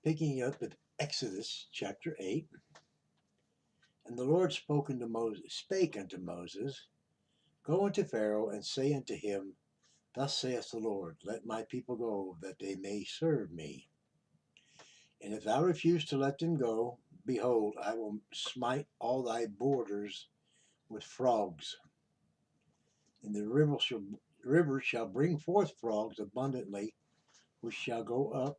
Picking up at Exodus chapter 8. And the Lord spake unto Moses, Go unto Pharaoh, and say unto him, Thus saith the Lord, Let my people go, that they may serve me. And if thou refuse to let them go, behold, I will smite all thy borders with frogs. And the river shall bring forth frogs abundantly, which shall go up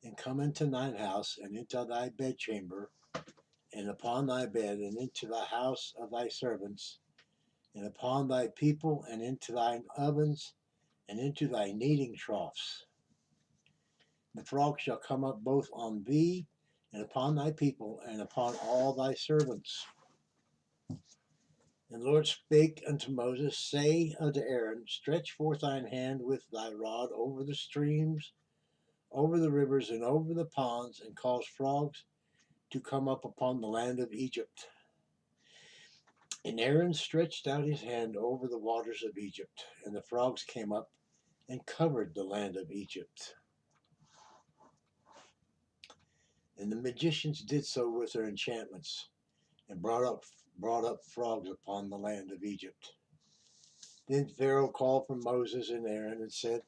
and come into thine house, and into thy bedchamber, and upon thy bed, and into the house of thy servants, and upon thy people, and into thine ovens, and into thy kneading troughs. The frog shall come up both on thee, and upon thy people, and upon all thy servants. And the Lord spake unto Moses, Say unto Aaron, Stretch forth thine hand with thy rod over the streams, over the rivers, and over the ponds, and cause frogs to come up upon the land of Egypt. And Aaron stretched out his hand over the waters of Egypt, and the frogs came up and covered the land of Egypt. And the magicians did so with their enchantments, and brought up frogs upon the land of Egypt. Then Pharaoh called for Moses and Aaron and said,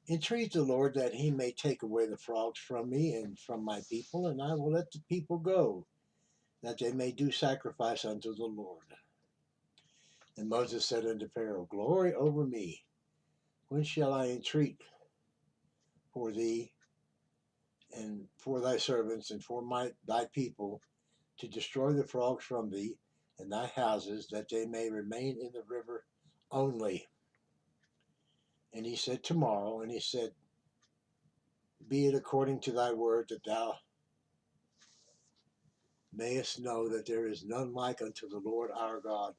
Entreat the Lord that he may take away the frogs from me and from my people, and I will let the people go, that they may do sacrifice unto the Lord. And Moses said unto Pharaoh, Glory over me. When shall I entreat for thee and for thy servants and for thy people to destroy the frogs from thee and thy houses, that they may remain in the river only? And he said, Tomorrow. And he said, Be it according to thy word, that thou mayest know that there is none like unto the Lord our God.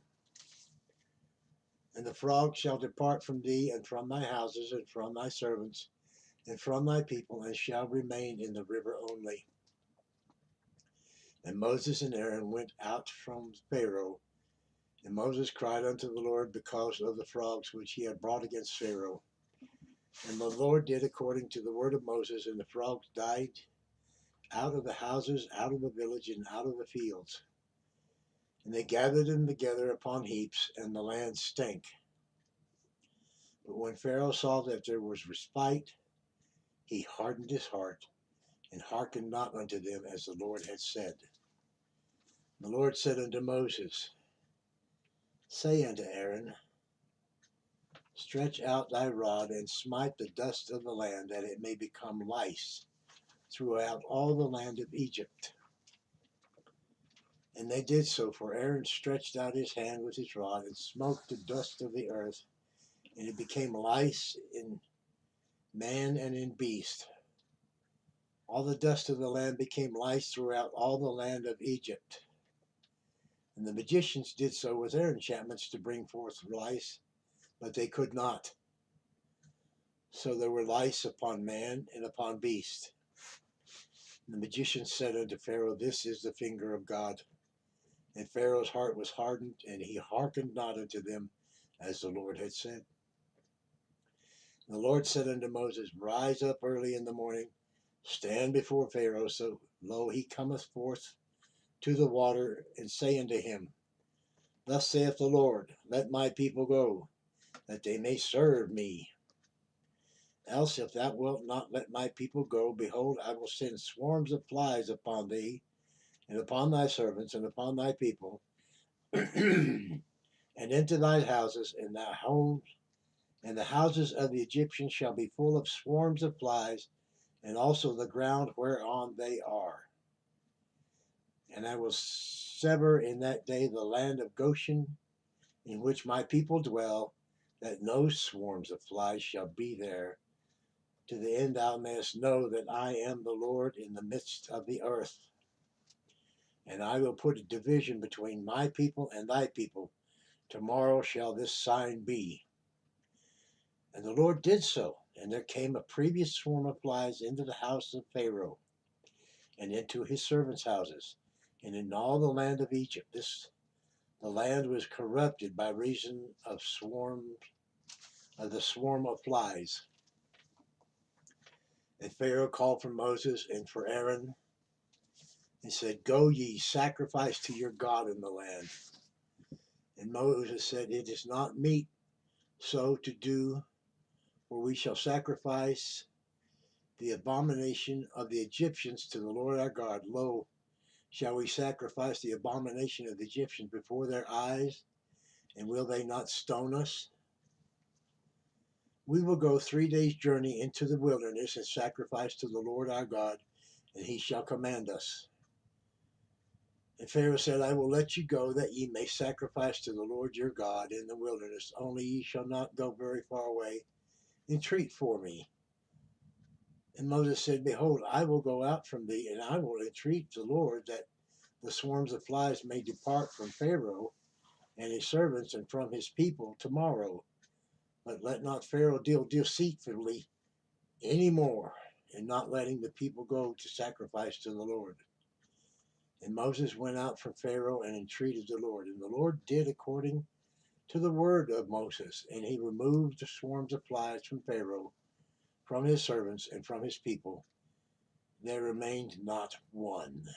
And the frogs shall depart from thee, and from thy houses, and from thy servants, and from thy people, and shall remain in the river only. And Moses and Aaron went out from Pharaoh, and Moses cried unto the Lord because of the frogs which he had brought against Pharaoh. And the Lord did according to the word of Moses, and the frogs died out of the houses, out of the village, and out of the fields. And they gathered them together upon heaps, and the land stank. But when Pharaoh saw that there was respite, he hardened his heart, and hearkened not unto them as the Lord had said. The Lord said unto Moses, Say unto Aaron, Stretch out thy rod, and smite the dust of the land, that it may become lice throughout all the land of Egypt. And they did so, for Aaron stretched out his hand with his rod, and smote the dust of the earth, and it became lice in man and in beast. All the dust of the land became lice throughout all the land of Egypt. And the magicians did so with their enchantments to bring forth lice, but they could not. So there were lice upon man and upon beast. And the magicians said unto Pharaoh, This is the finger of God. And Pharaoh's heart was hardened, and he hearkened not unto them, as the Lord had said. And the Lord said unto Moses, Rise up early in the morning, stand before Pharaoh, so lo, he cometh forth to the water, and say unto him, Thus saith the Lord, Let my people go, that they may serve me. Else, if thou wilt not let my people go, behold, I will send swarms of flies upon thee, and upon thy servants, and upon thy people, and into thy houses, and thy homes, and the houses of the Egyptians shall be full of swarms of flies, and also the ground whereon they are. And I will sever in that day the land of Goshen, in which my people dwell, that no swarms of flies shall be there, to the end thou mayest know that I am the Lord in the midst of the earth. And I will put a division between my people and thy people. Tomorrow shall this sign be. And the Lord did so, and there came a previous swarm of flies into the house of Pharaoh, and into his servants' houses, and in all the land of Egypt. The land was corrupted by reason of the swarm of flies. And Pharaoh called for Moses and for Aaron and said, "Go ye, sacrifice to your God in the land." And Moses said, "It is not meet so to do, for we shall sacrifice the abomination of the Egyptians to the Lord our God. Lo, shall we sacrifice the abomination of the Egyptians before their eyes, and will they not stone us? We will go 3 days' journey into the wilderness and sacrifice to the Lord our God, and he shall command us." And Pharaoh said, "I will let you go, that ye may sacrifice to the Lord your God in the wilderness. Only ye shall not go very far away. Entreat for me." And Moses said, "Behold, I will go out from thee, and I will entreat the Lord that the swarms of flies may depart from Pharaoh and his servants and from his people tomorrow. But let not Pharaoh deal deceitfully any more in not letting the people go to sacrifice to the Lord." And Moses went out from Pharaoh and entreated the Lord. And the Lord did according to the word of Moses, and he removed the swarms of flies from Pharaoh, from his servants, and from his people. There remained not one.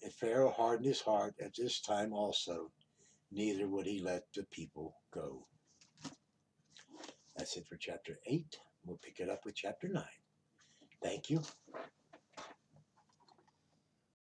And Pharaoh hardened his heart at this time also, neither would he let the people go. That's it for chapter 8. We'll pick it up with chapter 9. Thank you.